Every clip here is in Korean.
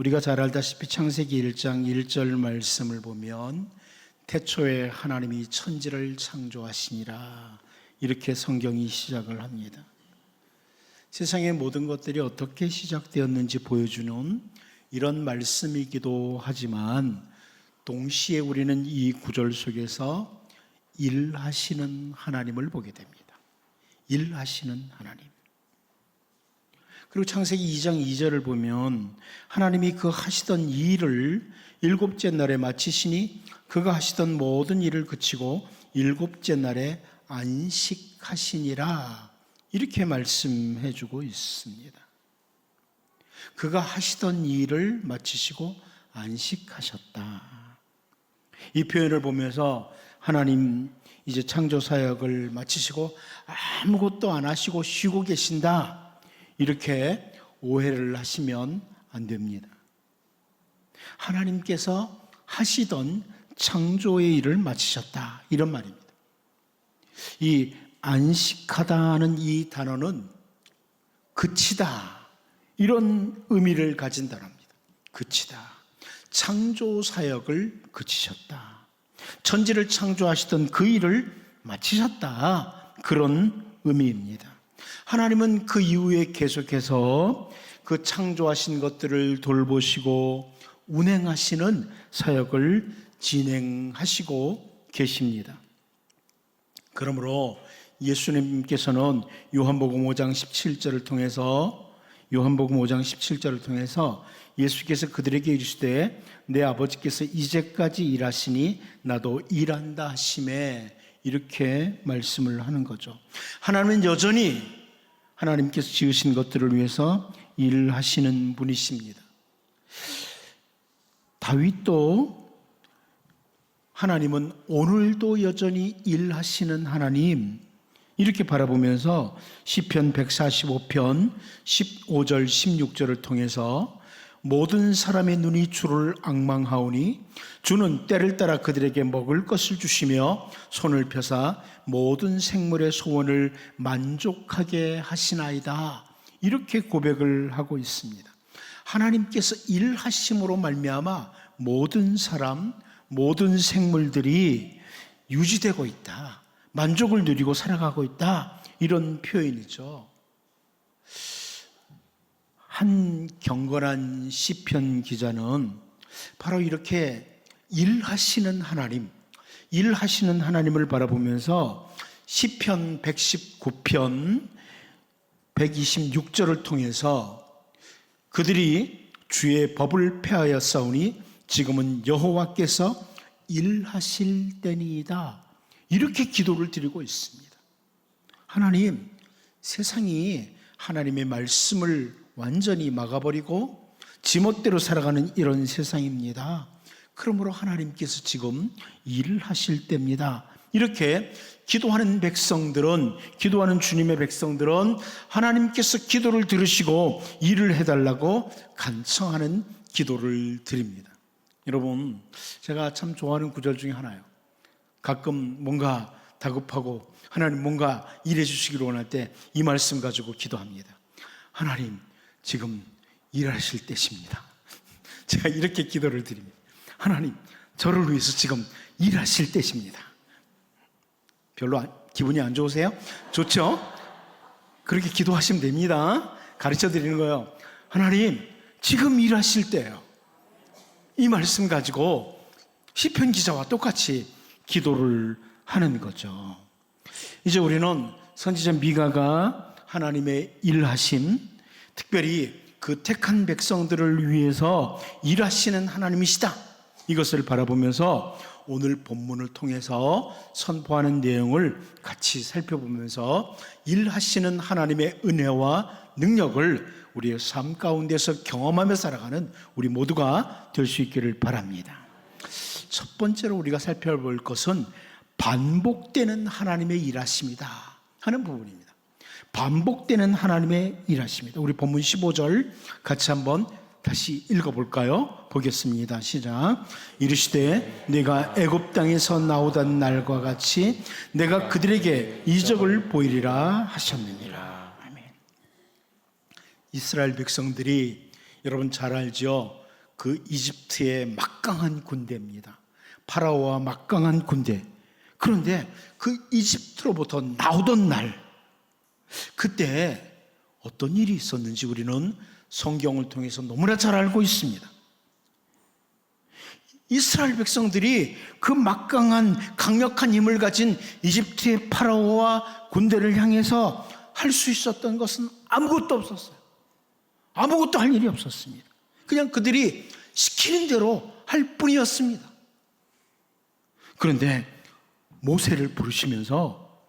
우리가 잘 알다시피 창세기 1장 1절 말씀을 보면 태초에 하나님이 천지를 창조하시니라, 이렇게 성경이 시작을 합니다. 세상의 모든 것들이 어떻게 시작되었는지 보여주는 이런 말씀이기도 하지만, 동시에 우리는 이 구절 속에서 일하시는 하나님을 보게 됩니다. 일하시는 하나님. 그리고 창세기 2장 2절을 보면 하나님이 그 하시던 일을 일곱째 날에 마치시니 그가 하시던 모든 일을 그치고 일곱째 날에 안식하시니라, 이렇게 말씀해 주고 있습니다. 그가 하시던 일을 마치시고 안식하셨다. 이 표현을 보면서 하나님 이제 창조 사역을 마치시고 아무것도 안 하시고 쉬고 계신다, 이렇게 오해를 하시면 안 됩니다. 하나님께서 하시던 창조의 일을 마치셨다, 이런 말입니다. 이 안식하다는 이 단어는 그치다, 이런 의미를 가진 단어입니다. 그치다. 창조 사역을 그치셨다. 천지를 창조하시던 그 일을 마치셨다, 그런 의미입니다. 하나님은 그 이후에 계속해서 그 창조하신 것들을 돌보시고 운행하시는 사역을 진행하시고 계십니다. 그러므로 예수님께서는 요한복음 5장 17절을 통해서 예수께서 그들에게 이르시되 내 아버지께서 이제까지 일하시니 나도 일한다 하시매, 이렇게 말씀을 하는 거죠. 하나님은 여전히 하나님께서 지으신 것들을 위해서 일하시는 분이십니다. 다윗도 하나님은 오늘도 여전히 일하시는 하나님, 이렇게 바라보면서 시편 145편 15절 16절을 통해서 모든 사람의 눈이 주를 앙망하오니 주는 때를 따라 그들에게 먹을 것을 주시며 손을 펴사 모든 생물의 소원을 만족하게 하시나이다, 이렇게 고백을 하고 있습니다. 하나님께서 일하심으로 말미암아 모든 사람, 모든 생물들이 유지되고 있다, 만족을 누리고 살아가고 있다, 이런 표현이죠. 한 경건한 시편 기자는 바로 이렇게 일하시는 하나님을 바라보면서 시편 119편 126절을 통해서 그들이 주의 법을 폐하였사오니 지금은 여호와께서 일하실 때니이다, 이렇게 기도를 드리고 있습니다. 하나님, 세상이 하나님의 말씀을 완전히 막아버리고 지멋대로 살아가는 이런 세상입니다. 그러므로 하나님께서 지금 일을 하실 때입니다. 이렇게 기도하는 주님의 백성들은 하나님께서 기도를 들으시고 일을 해달라고 간청하는 기도를 드립니다. 여러분, 제가 참 좋아하는 구절 중에 하나예요. 가끔 뭔가 다급하고 하나님 뭔가 일해 주시기를 원할 때 이 말씀 가지고 기도합니다. 하나님, 지금 일하실 때십니다. 제가 이렇게 기도를 드립니다. 하나님, 저를 위해서 지금 일하실 때십니다. 별로 기분이 안 좋으세요? 좋죠? 그렇게 기도하시면 됩니다. 가르쳐 드리는 거예요. 하나님, 지금 일하실 때예요. 이 말씀 가지고 시편 기자와 똑같이 기도를 하는 거죠. 이제 우리는 선지자 미가가 하나님의 일하심, 특별히 그 택한 백성들을 위해서 일하시는 하나님이시다, 이것을 바라보면서 오늘 본문을 통해서 선포하는 내용을 같이 살펴보면서 일하시는 하나님의 은혜와 능력을 우리의 삶 가운데서 경험하며 살아가는 우리 모두가 될 수 있기를 바랍니다. 첫 번째로 우리가 살펴볼 것은 반복되는 하나님의 일하심이다 하는 부분입니다. 반복되는 하나님의 일하심이다. 우리 본문 15절 같이 한번 다시 읽어볼까요? 보겠습니다. 시작. 이르시되 내가 애굽 땅에서 나오던 날과 같이 내가 그들에게 이적을 보이리라 하셨느니라. 아멘. 이스라엘 백성들이 여러분 잘 알죠? 그 이집트의 막강한 군대입니다. 파라오와 막강한 군대. 그런데 그 이집트로부터 나오던 날, 그때 어떤 일이 있었는지 우리는 성경을 통해서 너무나 잘 알고 있습니다. 이스라엘 백성들이 그 막강한 강력한 힘을 가진 이집트의 파라오와 군대를 향해서 할 수 있었던 것은 아무것도 없었어요. 아무것도 할 일이 없었습니다. 그냥 그들이 시키는 대로 할 뿐이었습니다. 그런데 모세를 부르시면서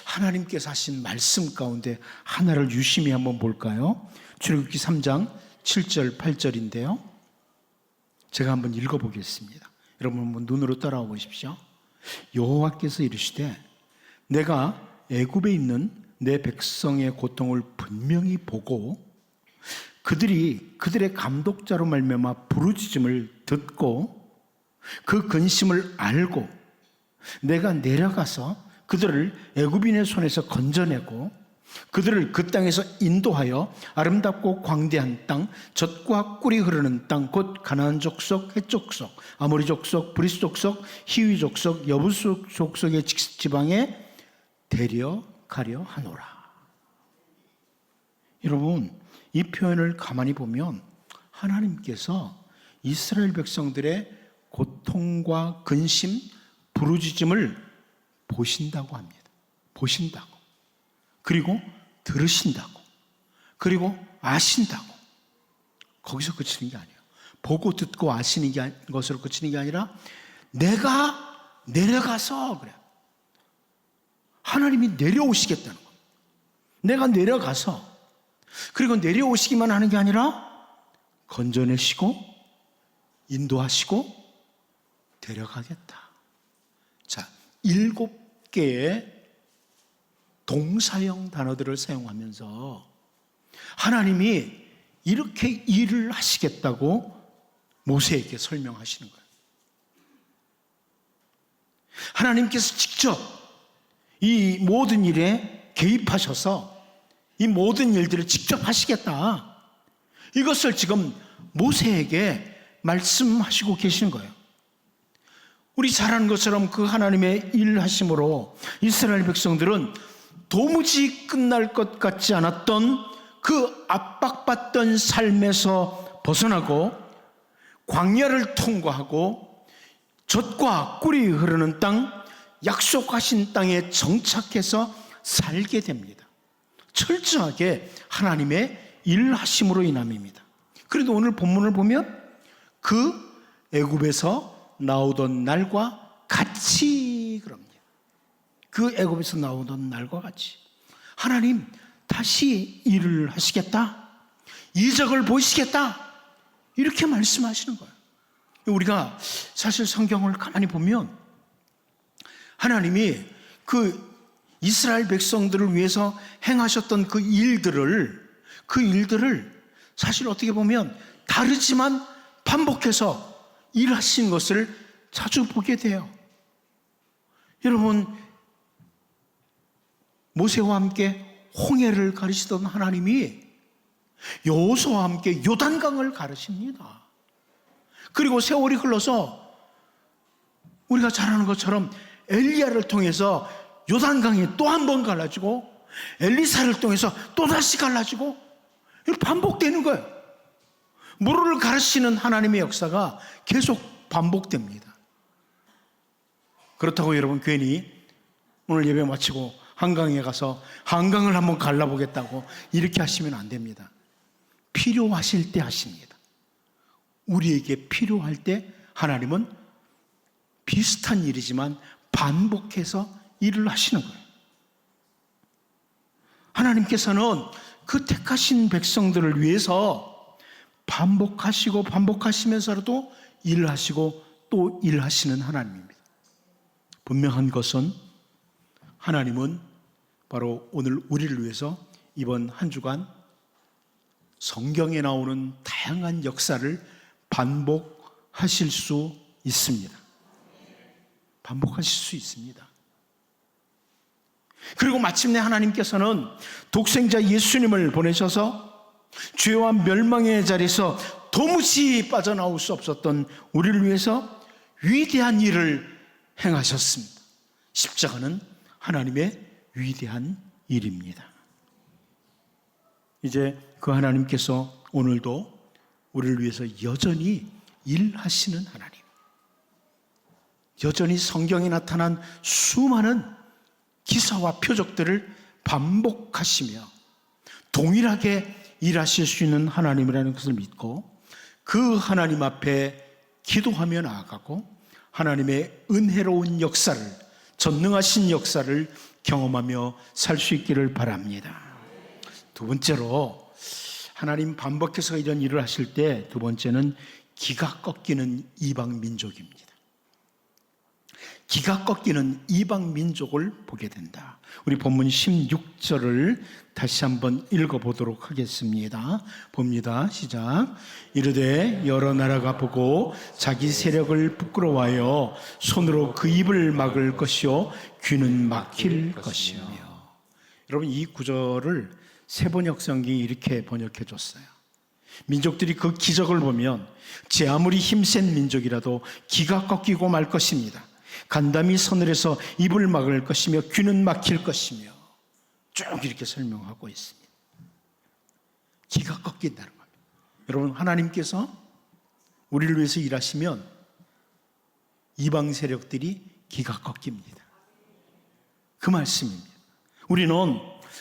하나님께서 하신 말씀 가운데 하나를 유심히 한번 볼까요? 출애굽기 3장 7절 8절인데요. 제가 한번 읽어보겠습니다. 여러분 한번 눈으로 따라와 보십시오. 여호와께서 이르시되 내가 애굽에 있는 내 백성의 고통을 분명히 보고 그들이 그들의 감독자로 말미암아 부르짖음을 듣고 그 근심을 알고 내가 내려가서 그들을 애굽인의 손에서 건져내고 그들을 그 땅에서 인도하여 아름답고 광대한 땅, 젖과 꿀이 흐르는 땅, 곧 가나안 족속, 헷 족속, 아모리 족속, 브리스 족속, 히위 족속, 여부스 족속의 지방에 데려가려 하노라. 여러분, 이 표현을 가만히 보면 하나님께서 이스라엘 백성들의 고통과 근심, 부르짖음을 보신다고 합니다. 보신다고. 그리고 들으신다고. 그리고 아신다고. 거기서 그치는 게 아니에요. 보고 듣고 아시는 것으로 그치는 게 아니라 내가 내려가서 그래요. 하나님이 내려오시겠다는 거예요. 내가 내려가서 그리고 내려오시기만 하는 게 아니라 건져내시고 인도하시고 데려가겠다. 자, 7개의 동사형 단어들을 사용하면서 하나님이 이렇게 일을 하시겠다고 모세에게 설명하시는 거예요. 하나님께서 직접 이 모든 일에 개입하셔서 이 모든 일들을 직접 하시겠다. 이것을 지금 모세에게 말씀하시고 계시는 거예요. 우리 잘 아는 것처럼 그 하나님의 일하심으로 이스라엘 백성들은 도무지 끝날 것 같지 않았던 그 압박받던 삶에서 벗어나고 광야를 통과하고 젖과 꿀이 흐르는 땅, 약속하신 땅에 정착해서 살게 됩니다. 철저하게 하나님의 일하심으로 인함입니다. 그래도 오늘 본문을 보면 그 애굽에서 나오던 날과 같이 그럽니다. 그 애굽에서 나오던 날과 같이 하나님 다시 일을 하시겠다, 이적을 보이시겠다, 이렇게 말씀하시는 거예요. 우리가 사실 성경을 가만히 보면 하나님이 그 이스라엘 백성들을 위해서 행하셨던 그 일들을 사실 어떻게 보면 다르지만 반복해서 일하신 것을 자주 보게 돼요. 여러분, 모세와 함께 홍해를 가르치던 하나님이 여호수아와 함께 요단강을 가르칩니다. 그리고 세월이 흘러서 우리가 잘 아는 것처럼 엘리야를 통해서 요단강이 또 한 번 갈라지고 엘리사를 통해서 또다시 갈라지고 이렇게 반복되는 거예요. 물을 가르치는 하나님의 역사가 계속 반복됩니다. 그렇다고 여러분 괜히 오늘 예배 마치고 한강에 가서 한강을 한번 갈라보겠다고 이렇게 하시면 안 됩니다. 필요하실 때 하십니다. 우리에게 필요할 때 하나님은 비슷한 일이지만 반복해서 일을 하시는 거예요. 하나님께서는 그 택하신 백성들을 위해서 반복하시고 반복하시면서라도 일하시고 또 일하시는 하나님입니다. 분명한 것은 하나님은 바로 오늘 우리를 위해서 이번 한 주간 성경에 나오는 다양한 역사를 반복하실 수 있습니다. 반복하실 수 있습니다. 그리고 마침내 하나님께서는 독생자 예수님을 보내셔서 죄와 멸망의 자리에서 도무지 빠져나올 수 없었던 우리를 위해서 위대한 일을 행하셨습니다. 십자가는 하나님의 위대한 일입니다. 이제 그 하나님께서 오늘도 우리를 위해서 여전히 일하시는 하나님, 여전히 성경에 나타난 수많은 기사와 표적들을 반복하시며 동일하게 일하실 수 있는 하나님이라는 것을 믿고 그 하나님 앞에 기도하며 나아가고 하나님의 은혜로운 역사를, 전능하신 역사를 경험하며 살 수 있기를 바랍니다. 두 번째로, 하나님 반복해서 이런 일을 하실 때 두 번째는 기가 꺾이는 이방 민족입니다. 기가 꺾이는 이방 민족을 보게 된다. 우리 본문 16절을 다시 한번 읽어보도록 하겠습니다. 봅니다. 시작. 이르되 여러 나라가 보고 자기 세력을 부끄러워하여 손으로 그 입을 막을 것이요 귀는 막힐 것이며. 여러분, 이 구절을 세번역 성경이 이렇게 번역해 줬어요. 민족들이 그 기적을 보면 제 아무리 힘센 민족이라도 기가 꺾이고 말 것입니다. 간담이 서늘해서 입을 막을 것이며 귀는 막힐 것이며 쭉 이렇게 설명하고 있습니다. 기가 꺾인다는 겁니다. 여러분, 하나님께서 우리를 위해서 일하시면 이방 세력들이 기가 꺾입니다. 그 말씀입니다. 우리는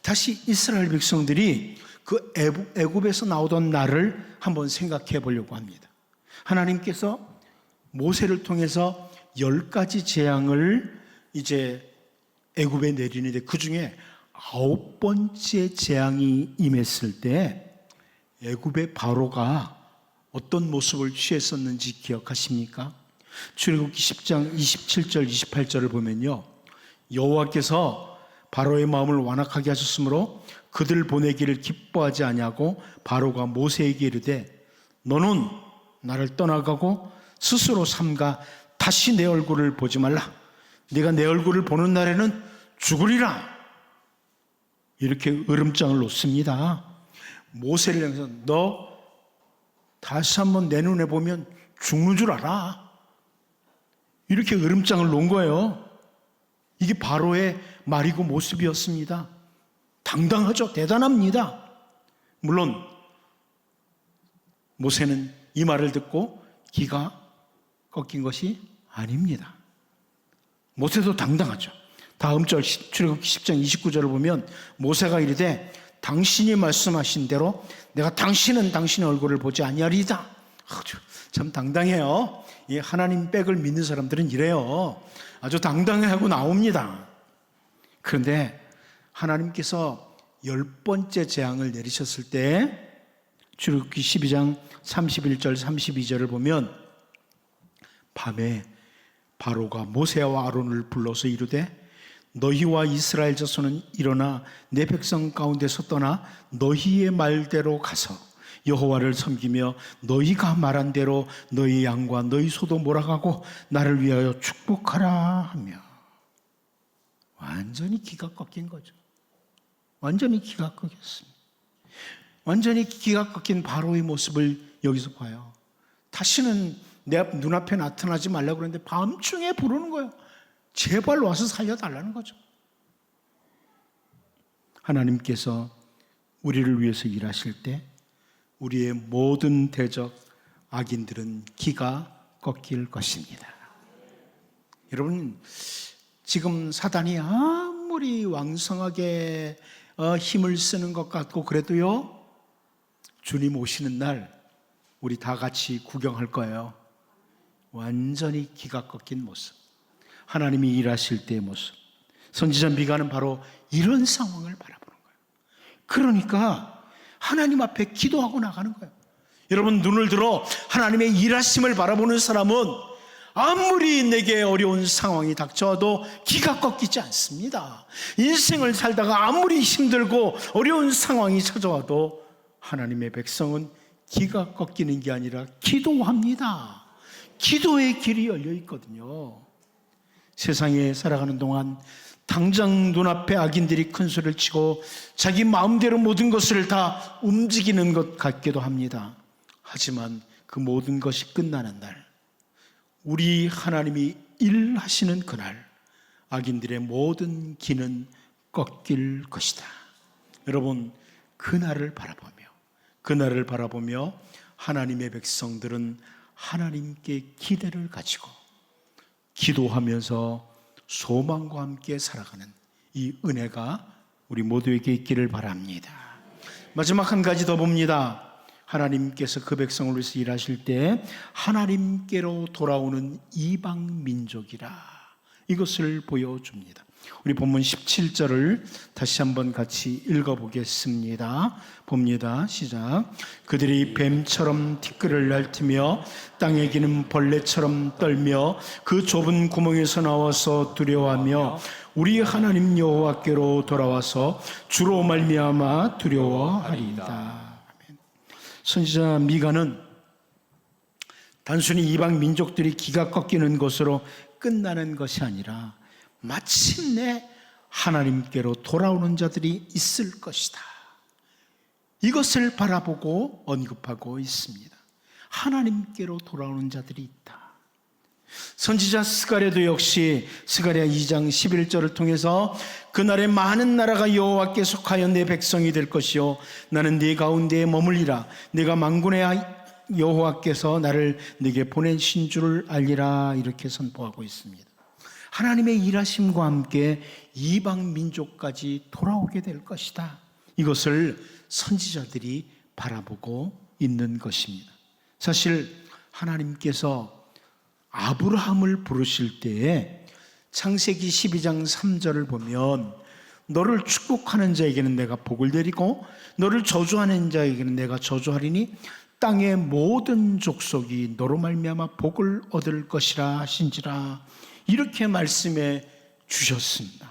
다시 이스라엘 백성들이 그 애굽에서 나오던 날을 한번 생각해 보려고 합니다. 하나님께서 모세를 통해서 10가지 재앙을 이제 애굽에 내리는데 그 중에 9번째 재앙이 임했을 때 애굽의 바로가 어떤 모습을 취했었는지 기억하십니까? 출애굽기 10장 27절 28절을 보면요, 여호와께서 바로의 마음을 완악하게 하셨으므로 그들 보내기를 기뻐하지 아니하고 바로가 모세에게 이르되 너는 나를 떠나가고 스스로 삼가 다시 내 얼굴을 보지 말라. 네가 내 얼굴을 보는 날에는 죽으리라. 이렇게 으름장을 놓습니다. 모세를 향해서 너 다시 한번 내 눈에 보면 죽는 줄 알아. 이렇게 으름장을 놓은 거예요. 이게 바로의 말이고 모습이었습니다. 당당하죠. 대단합니다. 물론 모세는 이 말을 듣고 기가 꺾인 것이 아닙니다. 모세도 당당하죠. 다음 절 출애굽기 10장 29절을 보면 모세가 이르되 당신이 말씀하신 대로 내가 당신은 당신의 얼굴을 보지 아니하리이다. 참 당당해요. 이 하나님 백을 믿는 사람들은 이래요. 아주 당당해하고 나옵니다. 그런데 하나님께서 10번째 재앙을 내리셨을 때 출애굽기 12장 31절 32절을 보면 밤에 바로가 모세와 아론을 불러서 이르되 너희와 이스라엘 자손은 일어나 내 백성 가운데서 떠나 너희의 말대로 가서 여호와를 섬기며 너희가 말한 대로 너희 양과 너희 소도 몰아가고 나를 위하여 축복하라 하며. 완전히 기가 꺾인 거죠. 완전히 기가 꺾였습니다. 완전히 기가 꺾인 바로의 모습을 여기서 봐요. 다시는 내 눈앞에 나타나지 말라고 그러는데 밤중에 부르는 거예요. 제발 와서 살려달라는 거죠. 하나님께서 우리를 위해서 일하실 때 우리의 모든 대적 악인들은 기가 꺾일 것입니다. 여러분, 지금 사단이 아무리 왕성하게 힘을 쓰는 것 같고 그래도요, 주님 오시는 날 우리 다 같이 구경할 거예요. 완전히 기가 꺾인 모습, 하나님이 일하실 때의 모습. 선지자 미가는 바로 이런 상황을 바라보는 거예요. 그러니까 하나님 앞에 기도하고 나가는 거예요. 여러분, 눈을 들어 하나님의 일하심을 바라보는 사람은 아무리 내게 어려운 상황이 닥쳐와도 기가 꺾이지 않습니다. 인생을 살다가 아무리 힘들고 어려운 상황이 찾아와도 하나님의 백성은 기가 꺾이는 게 아니라 기도합니다. 기도의 길이 열려 있거든요. 세상에 살아가는 동안 당장 눈앞에 악인들이 큰 소리를 치고 자기 마음대로 모든 것을 다 움직이는 것 같기도 합니다. 하지만 그 모든 것이 끝나는 날, 우리 하나님이 일하시는 그날, 악인들의 모든 기는 꺾일 것이다. 여러분, 그날을 바라보며 하나님의 백성들은 하나님께 기대를 가지고 기도하면서 소망과 함께 살아가는 이 은혜가 우리 모두에게 있기를 바랍니다. 마지막 한 가지 더 봅니다. 하나님께서 그 백성을 위해서 일하실 때 하나님께로 돌아오는 이방 민족이라, 이것을 보여줍니다. 우리 본문 17절을 다시 한번 같이 읽어보겠습니다. 봅니다. 시작. 그들이 뱀처럼 티끌을 핥으며 땅에 기는 벌레처럼 떨며 그 좁은 구멍에서 나와서 두려워하며 우리 하나님 여호와께로 돌아와서 주로 말미암아 두려워하리이다. 선지자 미가는 단순히 이방 민족들이 기가 꺾이는 것으로 끝나는 것이 아니라 마침내 하나님께로 돌아오는 자들이 있을 것이다, 이것을 바라보고 언급하고 있습니다. 하나님께로 돌아오는 자들이 있다. 선지자 스가랴도 역시 스가랴 2장 11절을 통해서 그날에 많은 나라가 여호와께 속하여 내 백성이 될 것이요 나는 네 가운데에 머물리라. 내가 만군의 여호와께서 나를 네게 보내신 줄을 알리라. 이렇게 선포하고 있습니다. 하나님의 일하심과 함께 이방 민족까지 돌아오게 될 것이다, 이것을 선지자들이 바라보고 있는 것입니다. 사실 하나님께서 아브라함을 부르실 때에 창세기 12장 3절을 보면 너를 축복하는 자에게는 내가 복을 내리고 너를 저주하는 자에게는 내가 저주하리니 땅의 모든 족속이 너로 말미암아 복을 얻을 것이라 하신지라, 이렇게 말씀해 주셨습니다.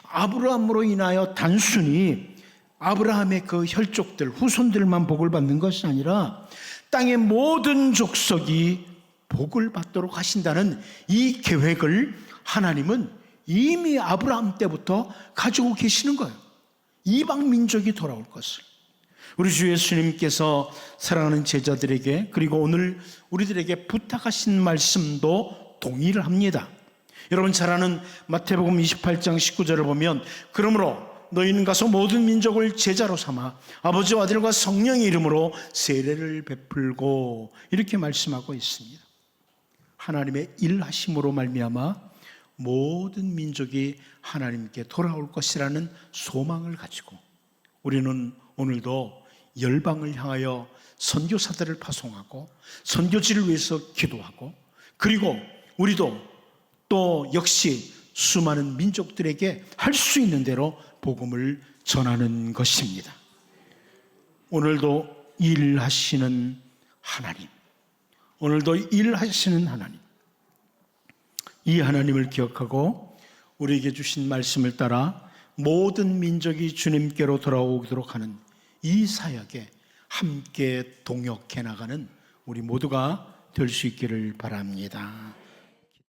아브라함으로 인하여 단순히 아브라함의 그 혈족들, 후손들만 복을 받는 것이 아니라 땅의 모든 족속이 복을 받도록 하신다는 이 계획을 하나님은 이미 아브라함 때부터 가지고 계시는 거예요. 이방 민족이 돌아올 것을. 우리 주 예수님께서 사랑하는 제자들에게, 그리고 오늘 우리들에게 부탁하신 말씀도 동의를 합니다. 여러분 잘 아는 마태복음 28장 19절을 보면 그러므로 너희는 가서 모든 민족을 제자로 삼아 아버지와 아들과 성령의 이름으로 세례를 베풀고, 이렇게 말씀하고 있습니다. 하나님의 일하심으로 말미암아 모든 민족이 하나님께 돌아올 것이라는 소망을 가지고 우리는 오늘도 열방을 향하여 선교사들을 파송하고 선교지를 위해서 기도하고, 그리고 우리도 또 역시 수많은 민족들에게 할 수 있는 대로 복음을 전하는 것입니다. 오늘도 일하시는 하나님, 오늘도 일하시는 하나님, 이 하나님을 기억하고 우리에게 주신 말씀을 따라 모든 민족이 주님께로 돌아오도록 하는 이 사역에 함께 동역해 나가는 우리 모두가 될 수 있기를 바랍니다.